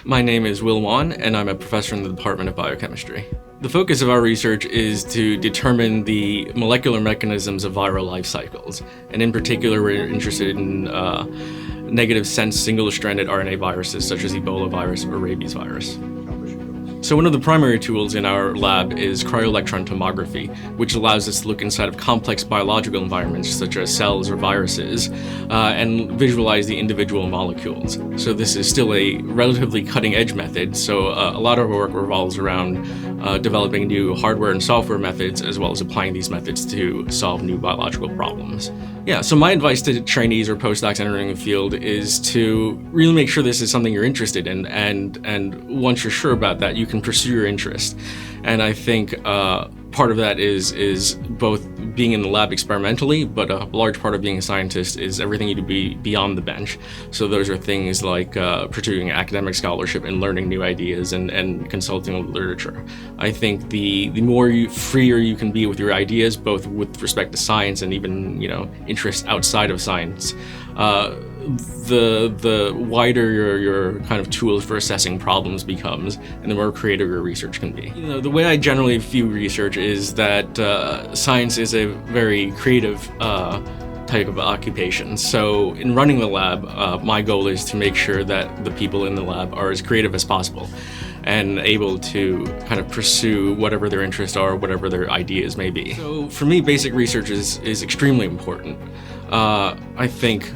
My name is Will Wan, and I'm a professor in the Department of Biochemistry. The focus of our research is to determine the molecular mechanisms of viral life cycles, and in particular we're interested in negative sense single-stranded RNA viruses such as Ebola virus or rabies virus. So one of the primary tools in our lab is cryo-electron tomography, which allows us to look inside of complex biological environments such as cells or viruses and visualize the individual molecules. So this is still a relatively cutting-edge method, so a lot of our work revolves around developing new hardware and software methods as well as applying these methods to solve new biological problems. Yeah, so my advice to trainees or postdocs entering the field is to really make sure this is something you're interested in, and once you're sure about that, you can pursue your interest. And I think part of that is both being in the lab experimentally, but a large part of being a scientist is everything you do beyond the bench. So those are things like pursuing academic scholarship and learning new ideas and consulting with literature. I think the more freer you can be with your ideas, both with respect to science and even interests outside of science, the wider your kind of tools for assessing problems becomes, and the more creative your research can be. The way I generally view research is that science is a very creative type of occupation. So in running the lab, my goal is to make sure that the people in the lab are as creative as possible and able to kind of pursue whatever their interests are, whatever their ideas may be. So for me, basic research is extremely important. I think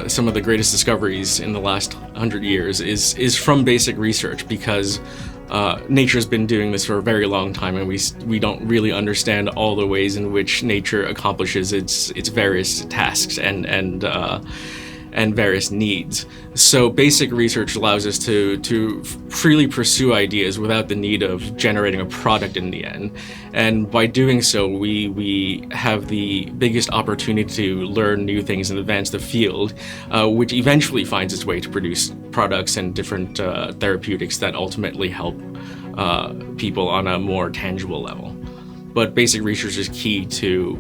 some of the greatest discoveries in the last 100 years is from basic research, because nature's been doing this for a very long time, and we don't really understand all the ways in which nature accomplishes its various tasks and various needs. So basic research allows us to freely pursue ideas without the need of generating a product in the end. And by doing so, we have the biggest opportunity to learn new things and advance the field, which eventually finds its way to produce products and different therapeutics that ultimately help people on a more tangible level. But basic research is key to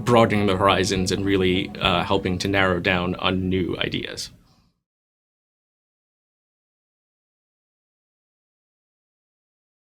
broadening the horizons and really helping to narrow down on new ideas.